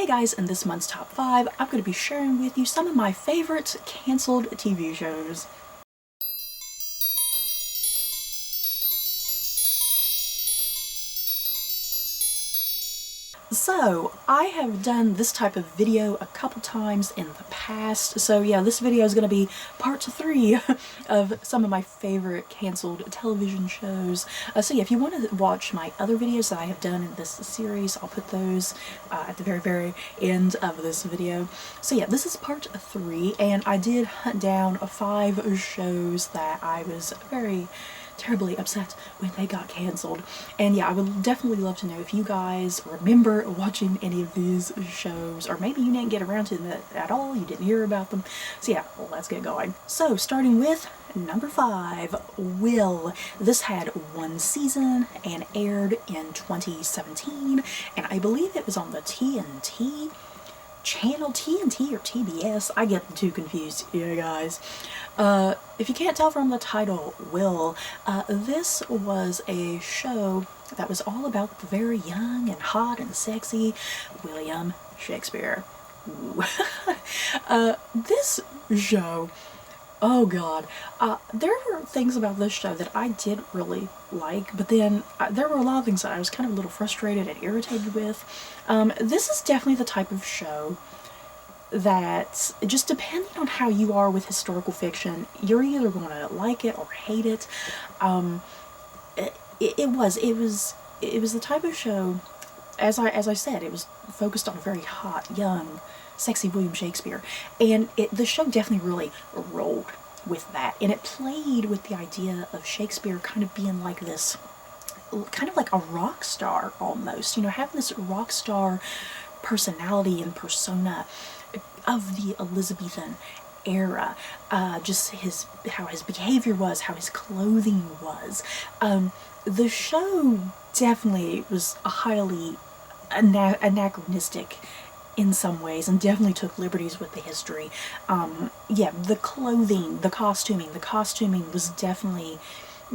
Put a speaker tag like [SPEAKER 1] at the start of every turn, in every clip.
[SPEAKER 1] Hey guys, in this month's top 5, I'm going to be sharing with you some of my favorite canceled TV shows. So, I have done this type of video a couple times in the past, so yeah, this video is going to be part 3 of some of my favorite canceled television shows. So yeah, if you want to watch my other videos that I have done in this series, I'll put those at the very end of this video. So yeah, this is part 3, and I did hunt down 5 shows that I was very terribly upset when they got canceled. And yeah, I would definitely love to know if you guys remember watching any of these shows, or maybe you didn't get around to them at all, you didn't hear about them. So yeah, let's get going. So starting with number 5, Will. This had 1 season and aired in 2017, and I believe it was on the TNT channel, TNT or TBS. I get the two confused, yeah guys. If you can't tell from the title, Will, this was a show that was all about the very young and hot and sexy William Shakespeare. This show, oh god, there were things about this show that I did really like, but then there were a lot of things that I was kind of a little frustrated and irritated with. This is definitely the type of show that, just depending on how you are with historical fiction, you're either going to like it or hate it. It was the type of show, as I said, it was focused on a very hot, young, sexy William Shakespeare, and the show definitely really rolled with that, and it played with the idea of Shakespeare kind of being like this, kind of like a rock star almost, you know, having this rock star personality and persona of the Elizabethan era, just how his behavior was, how his clothing was. The show definitely was a anachronistic in some ways, and definitely took liberties with the history. Yeah, the clothing, the costuming was definitely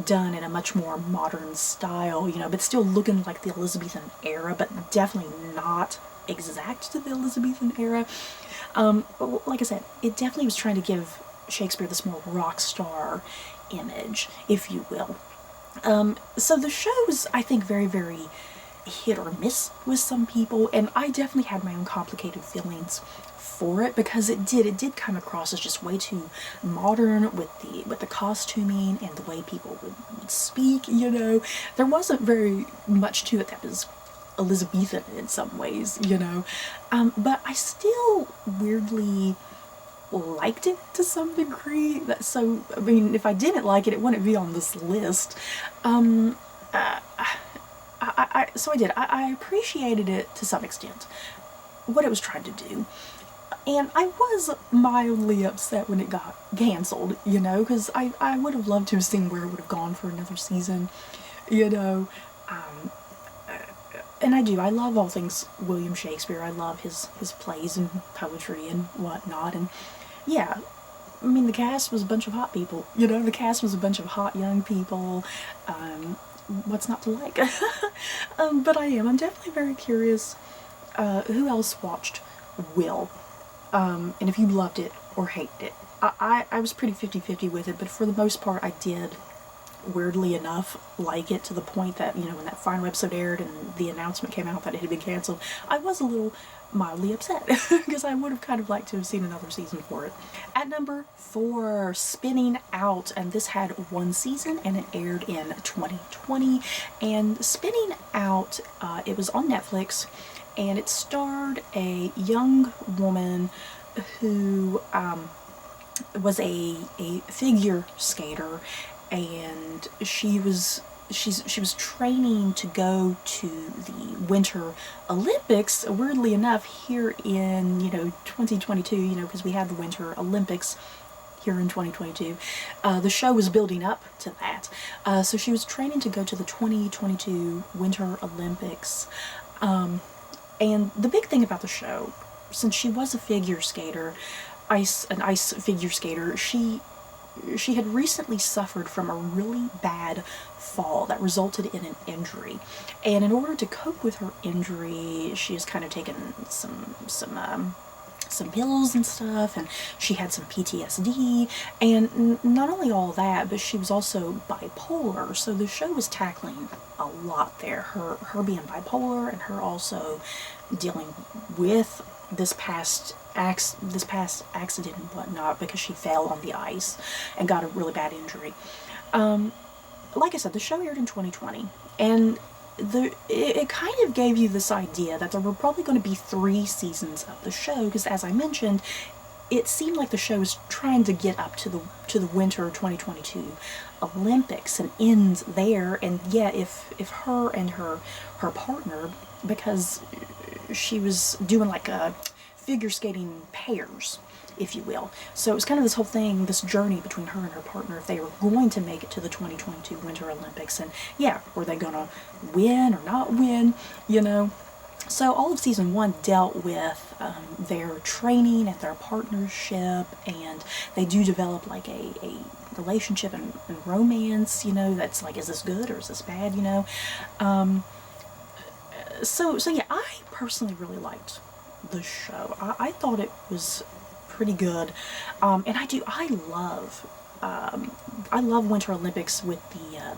[SPEAKER 1] done in a much more modern style, you know, but still looking like the Elizabethan era, but definitely not exact to the Elizabethan era. Like I said, it definitely was trying to give Shakespeare this more rock star image, if you will. So the show was, I think, very hit or miss with some people, and I definitely had my own complicated feelings for it, because it did come across as just way too modern with the costuming and the way people would speak, you know. There wasn't very much to it that was Elizabethan in some ways, you know. But I still weirdly liked it to some degree. So, I mean, if I didn't like it, it wouldn't be on this list. So I did. I appreciated it to some extent, what it was trying to do. And I was mildly upset when it got canceled, you know, because I would have loved to have seen where it would have gone for another season, you know. And I love all things William Shakespeare. I love his plays and poetry and whatnot. And yeah, I mean, the cast was a bunch of hot people, you know, the cast was a bunch of hot young people. What's not to like? But I'm definitely very curious who else watched Will, and if you loved it or hated it. I was pretty 50-50 with it, but for the most part I did, weirdly enough, like it, to the point that, you know, when that final episode aired and the announcement came out that it had been canceled, I was a little mildly upset because I would have kind of liked to have seen another season for it. At number 4, Spinning Out, and this had 1 season and it aired in 2020. And Spinning Out, it was on Netflix, and it starred a young woman who was a figure skater, and she was training to go to the Winter Olympics, weirdly enough, here in, you know, 2022, you know, because we had the Winter Olympics here in 2022. The show was building up to that. So she was training to go to the 2022 Winter Olympics. And the big thing about the show, since she was a figure skater, an ice figure skater, she she had recently suffered from a really bad fall that resulted in an injury, and in order to cope with her injury, she has kind of taken some pills and stuff, and she had some PTSD, and not only all that, but she was also bipolar. So the show was tackling a lot there. Her being bipolar, and her also dealing with this past accident and whatnot, because she fell on the ice and got a really bad injury. Like I said, the show aired in 2020, and it kind of gave you this idea that there were probably going to be 3 seasons of the show, because as I mentioned, it seemed like the show was trying to get up to the winter 2022 Olympics and ends there. And yet, if her and her partner, because she was doing like a figure skating pairs, if you will. So it was kind of this whole thing, this journey between her and her partner, if they were going to make it to the 2022 Winter Olympics. And yeah, were they gonna win or not win, you know? So all of season 1 dealt with their training and their partnership, and they do develop like a relationship and romance, you know, that's like, is this good or is this bad, you know? So yeah, I personally really liked the show. I thought it was pretty good, and I love Winter Olympics with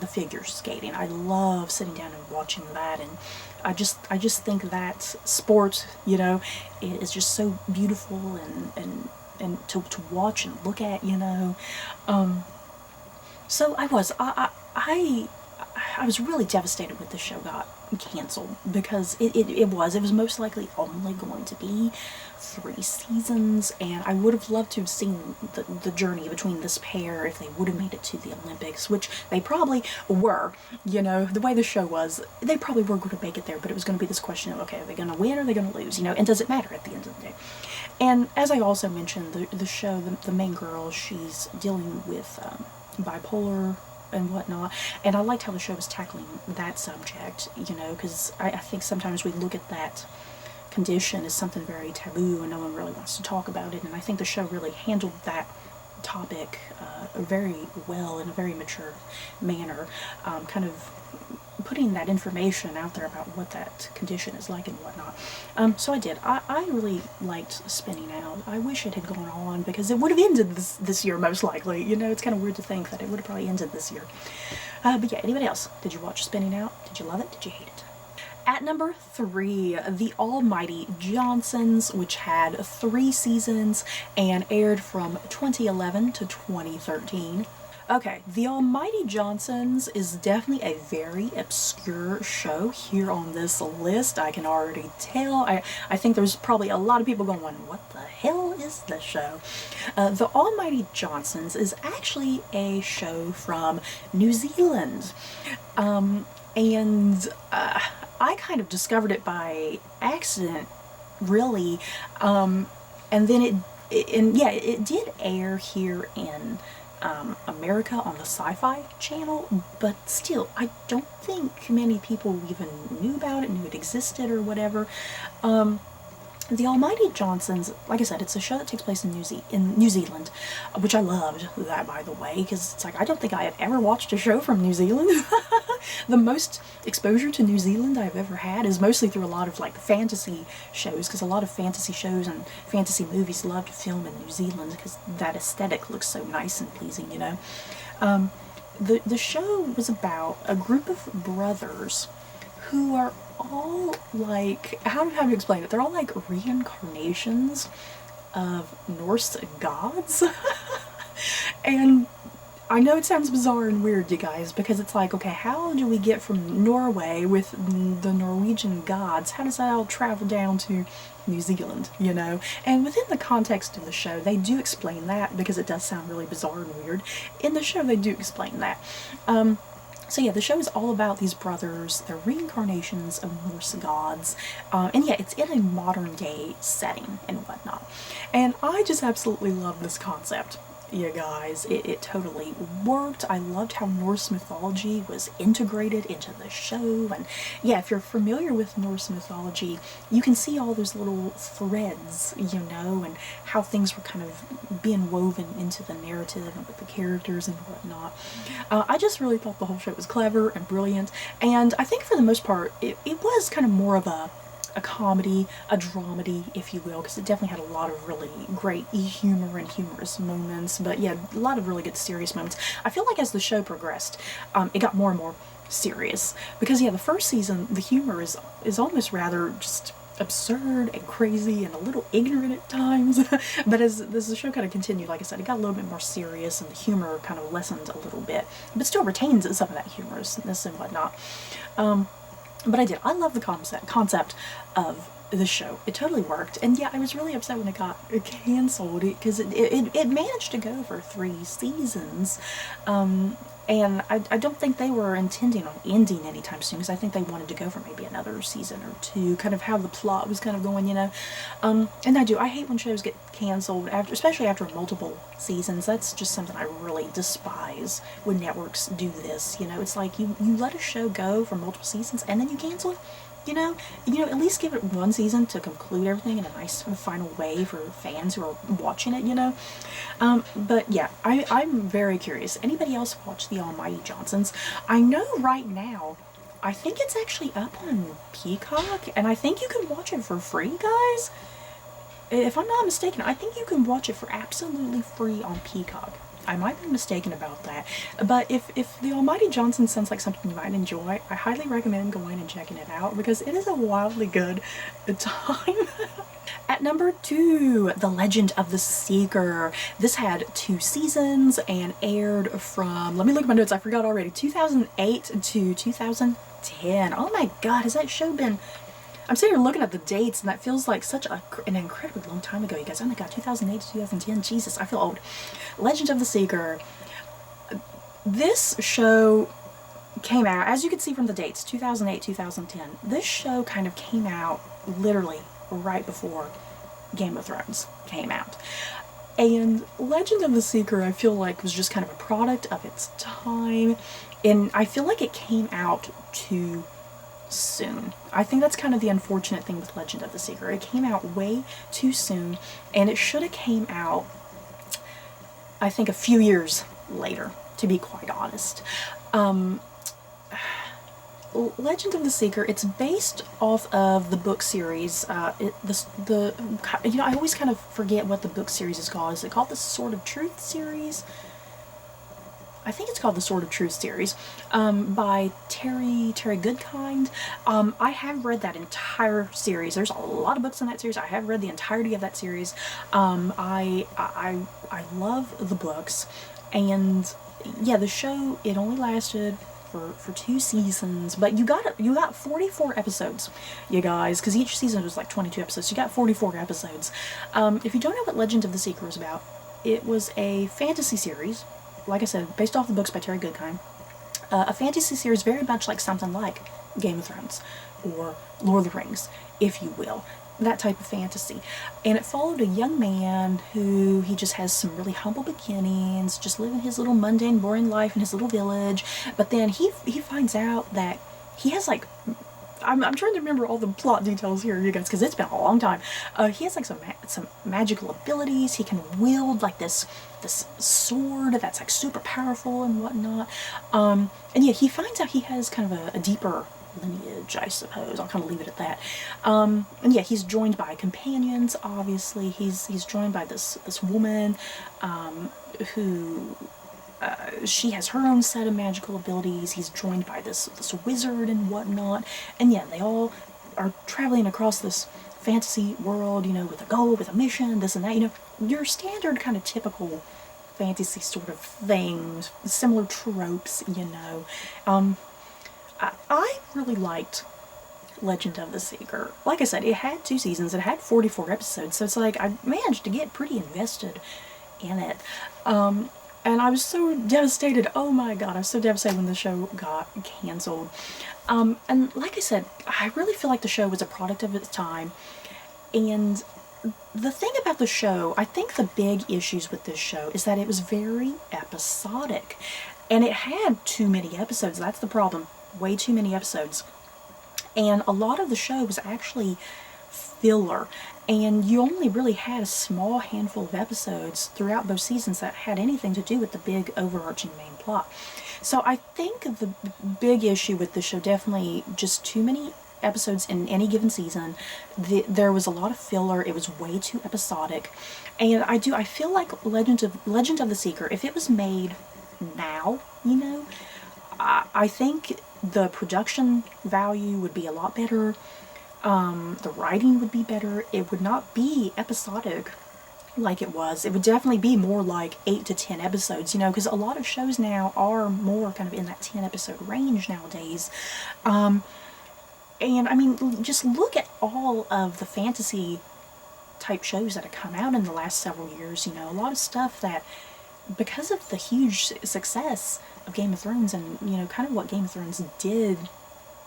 [SPEAKER 1] the figure skating. I love sitting down and watching that, and I just think that sport, you know, is just so beautiful and to watch and look at, you know. So I was really devastated when the show got canceled, because it was most likely only going to be 3 seasons, and I would have loved to have seen the journey between this pair if they would have made it to the Olympics, which they probably were, you know, the way the show was, they probably were going to make it there, but it was going to be this question of, okay, are they going to win or are they going to lose, you know, and does it matter at the end of the day? And as I also mentioned, the show, the main girl, she's dealing with bipolar and whatnot, and I liked how the show was tackling that subject, you know, because I think sometimes we look at that condition as something very taboo and no one really wants to talk about it, and I think the show really handled that topic very well, in a very mature manner, kind of putting that information out there about what that condition is like and whatnot. So I really liked Spinning Out. I wish it had gone on, because it would have ended this year most likely. You know, it's kind of weird to think that it would have probably ended this year. But yeah, anybody else? Did you watch Spinning Out? Did you love it? Did you hate it? At number 3, The Almighty Johnsons, which had 3 seasons and aired from 2011 to 2013. Okay, The Almighty Johnsons is definitely a very obscure show here on this list. I can already tell. I think there's probably a lot of people going, what the hell is this show? The Almighty Johnsons is actually a show from New Zealand. And I kind of discovered it by accident, really. And then it did air here in America on the Sci-Fi Channel, but still, I don't think many people even knew about it, knew it existed or whatever. The Almighty Johnsons, like I said, it's a show that takes place in New Zealand, which I loved that, by the way, because it's like, I don't think I have ever watched a show from New Zealand. The most exposure to New Zealand I've ever had is mostly through a lot of like fantasy shows, because a lot of fantasy shows and fantasy movies love to film in New Zealand because that aesthetic looks so nice and pleasing, you know. The show was about a group of brothers who are all like, how to explain it? They're all like reincarnations of Norse gods. And I know it sounds bizarre and weird, you guys, because it's like, okay, how do we get from Norway with the Norwegian gods? How does that all travel down to New Zealand, you know? And within the context of the show, they do explain that, because it does sound really bizarre and weird. In the show, they do explain that. So yeah, the show is all about these brothers, their reincarnations of Norse gods, and yeah, it's in a modern day setting and whatnot. And I just absolutely love this concept. You guys, it totally worked. I loved how Norse mythology was integrated into the show. And yeah, if you're familiar with Norse mythology, you can see all those little threads, and how things were kind of being woven into the narrative and with the characters and whatnot. I just really thought the whole show was clever and brilliant. And I think for the most part, it was kind of more of a comedy, a dramedy, if you will, because it definitely had a lot of really great humor and humorous moments, but yeah, a lot of really good serious moments. I feel like as the show progressed, it got more and more serious, because yeah, the first season, the humor is almost rather just absurd and crazy and a little ignorant at times, but as the show kind of continued, like I said, it got a little bit more serious and the humor kind of lessened a little bit, but still retains some of that humorousness and whatnot. But I love the concept of the show. It totally worked. And yeah, I was really upset when it got canceled, because it managed to go for 3 seasons. And I don't think they were intending on ending anytime soon, because I think they wanted to go for maybe another season or 2, kind of how the plot was kind of going, And I hate when shows get canceled, especially after multiple seasons. That's just something I really despise when networks do this. It's like you let a show go for multiple seasons and then you cancel it. At least give it 1 season to conclude everything in a nice final way for fans who are watching it. But yeah, I'm very curious. Anybody else watch The Almighty Johnsons? I know right now, I think it's actually up on Peacock, and I think you can watch it for free, guys. If I'm not mistaken, I think you can watch it for absolutely free on Peacock. I might be mistaken about that, but if The Almighty Johnson sounds like something you might enjoy, I highly recommend going and checking it out, because it is a wildly good time. At number 2, The Legend of the Seeker. This had 2 seasons and aired from, let me look at my notes, I forgot already, 2008 to 2010. Oh my god, has that show been... I'm sitting here looking at the dates, and that feels like such an incredibly long time ago, you guys. Oh my god, 2008 to 2010. Jesus, I feel old. Legend of the Seeker. This show came out, as you can see from the dates, 2008, 2010. This show kind of came out literally right before Game of Thrones came out. And Legend of the Seeker, I feel like, was just kind of a product of its time. And I feel like it came out too soon. I think that's kind of the unfortunate thing with Legend of the Seeker. It came out way too soon, and it should have came out, I think, a few years later, to be quite honest. Legend of the Seeker, it's based off of the book series. I always kind of forget what the book series is called. Is it called the Sword of Truth series? I think it's called the Sword of Truth series, by Terry Goodkind. I have read that entire series. There's a lot of books in that series. I have read the entirety of that series. I love the books, and yeah, the show, it only lasted for 2 seasons, but you got 44 episodes, you guys, because each season was like 22 episodes. You got 44 episodes. If you don't know what Legend of the Seeker is about, it was a fantasy series, like I said, based off the books by Terry Goodkind. A fantasy series very much like something like Game of Thrones or Lord of the Rings, if you will. That type of fantasy. And it followed a young man who, he just has some really humble beginnings, just living his little mundane, boring life in his little village. But then he finds out that he has like, I'm trying to remember all the plot details here, you guys, because it's been a long time. He has like some magical abilities. He can wield like this sword that's like super powerful and whatnot. And yeah, he finds out he has kind of a deeper lineage, I suppose. I'll kind of leave it at that. And yeah, he's joined by companions. Obviously, he's joined by this woman who. She has her own set of magical abilities. He's joined by this wizard and whatnot. And yeah, they all are traveling across this fantasy world, with a goal, with a mission, this and that. Your standard kind of typical fantasy sort of things, similar tropes, I really liked Legend of the Seeker. Like I said, it had 2 seasons. It had 44 episodes. So it's like I managed to get pretty invested in it. And I was so devastated. Oh my god, I was so devastated when the show got canceled. And like I said, I really feel like the show was a product of its time. And the thing about the show, I think the big issues with this show is that it was very episodic. And it had too many episodes. That's the problem. Way too many episodes. And a lot of the show was actually filler. And you only really had a small handful of episodes throughout those seasons that had anything to do with the big overarching main plot. So I think the big issue with the show, definitely just too many episodes in any given season. There was a lot of filler. It was way too episodic. And I feel like Legend of the Seeker, if it was made now, I think the production value would be a lot better. The writing would be better. It would not be episodic like it was. It would definitely be more like 8 to 10 episodes, because a lot of shows now are more kind of in that 10 episode range nowadays. And I mean, just look at all of the fantasy type shows that have come out in the last several years. A lot of stuff that, because of the huge success of Game of Thrones and, kind of what Game of Thrones did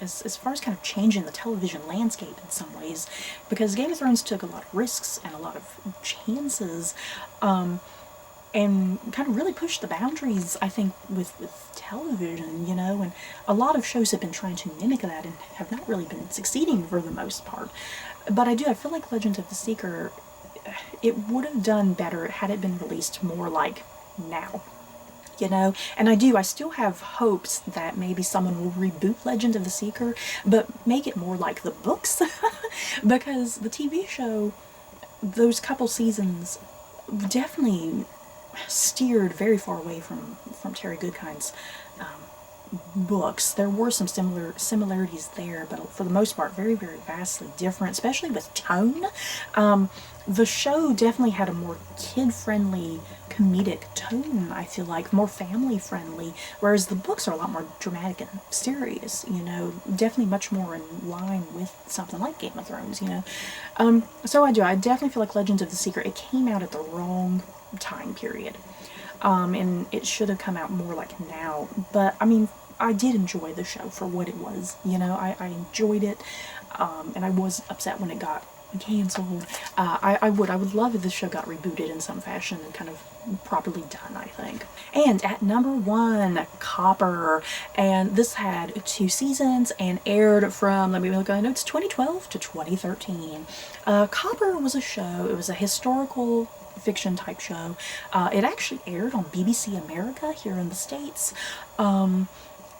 [SPEAKER 1] as far as kind of changing the television landscape in some ways, because Game of Thrones took a lot of risks and a lot of chances, and kind of really pushed the boundaries, I think, with television, and a lot of shows have been trying to mimic that and have not really been succeeding for the most part. But I feel like Legend of the Seeker, it would have done better had it been released more like now. And I still have hopes that maybe someone will reboot Legend of the Seeker, but make it more like the books, because the TV show, those couple seasons, definitely steered very far away from Terry Goodkind's books. There were some similarities there, but for the most part, very, very vastly different, especially with tone. The show definitely had a more kid-friendly, comedic tone, I feel like, more family-friendly, whereas the books are a lot more dramatic and serious, definitely much more in line with something like Game of Thrones, So I definitely feel like Legends of the Secret, it came out at the wrong time period. And it should have come out more like now. But, I mean, I did enjoy the show for what it was. I enjoyed it. And I was upset when it got canceled. I would love if the show got rebooted in some fashion and kind of properly done, I think. And at number 1, Copper. And this had 2 seasons and aired from, let me look at my notes, 2012 to 2013. Copper was a show. It was a historical fiction type show. It actually aired on BBC America here in the States.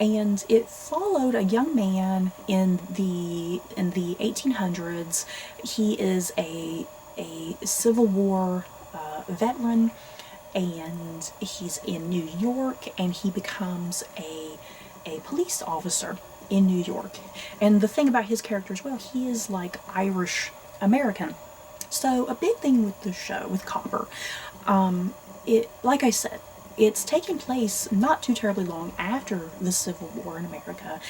[SPEAKER 1] And it followed a young man in the 1800s. He is a Civil War veteran, and he's in New York, and he becomes a police officer in New York. And the thing about his character as well, he is like Irish American. So a big thing with the show, with Copper, like I said, it's taking place not too terribly long after the Civil War in America.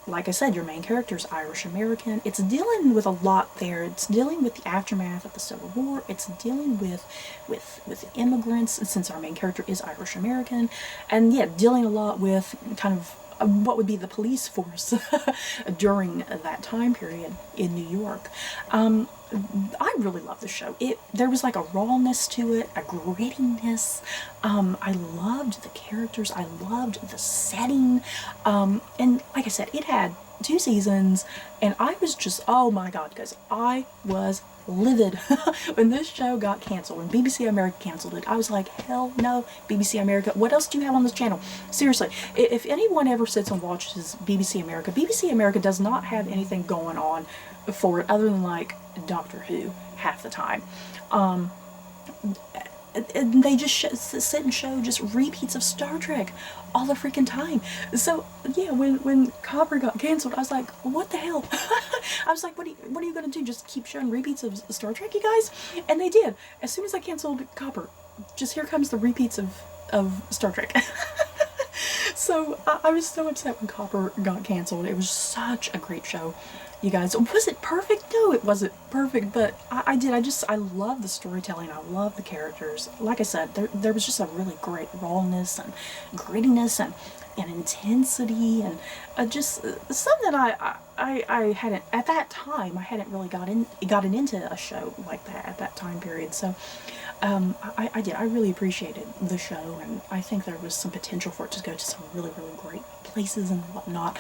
[SPEAKER 1] Like I said, your main character is Irish American. It's dealing with a lot there. It's dealing with the aftermath of the Civil War. It's dealing with immigrants, since our main character is Irish American. And yeah, dealing a lot with kind of what would be the police force during that time period in New York. I really love the show. There was like a rawness to it, a grittiness. I loved the characters. I loved the setting. And like I said, it had 2 seasons, and I was just, oh my god, guys, I was livid when this show got canceled. When BBC America canceled it, I was like, hell no, BBC America, what else do you have on this channel? Seriously, if anyone ever sits and watches BBC America does not have anything going on for it other than like Doctor Who half the time. And they just sit and show just repeats of Star Trek all the freaking time. So yeah, when Copper got canceled, I was like, what the hell? I was like, what are you gonna do? Just keep showing repeats of Star Trek, you guys? And they did. As soon as I canceled Copper, just here comes the repeats of Star Trek. So I was so upset when Copper got canceled. It was such a great show, you guys. Was it perfect? No, it wasn't perfect, but I love the storytelling. I love the characters. Like I said, there was just a really great rawness and grittiness, and intensity, and just something I hadn't, at that time, I hadn't really gotten into a show like that at that time period. So I really appreciated the show, and I think there was some potential for it to go to some really, really great places and whatnot.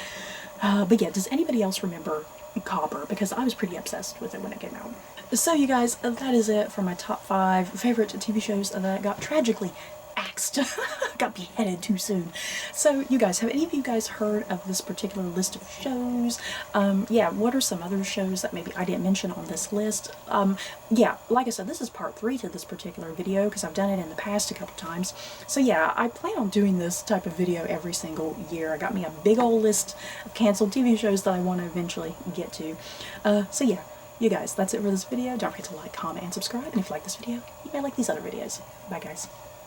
[SPEAKER 1] But yeah, does anybody else remember Copper? Because I was pretty obsessed with it when it came out. So you guys, that is it for my top 5 favorite TV shows that got tragically axed, got beheaded too soon. So you guys, have any of you guys heard of this particular list of shows? Yeah, what are some other shows that maybe I didn't mention on this list? Yeah, like I said, this is part 3 to this particular video because I've done it in the past a couple times. So yeah, I plan on doing this type of video every single year. I got me a big old list of canceled TV shows that I want to eventually get to. So yeah, you guys, that's it for this video. Don't forget to like, comment, and subscribe. And if you like this video, you may like these other videos. Bye guys.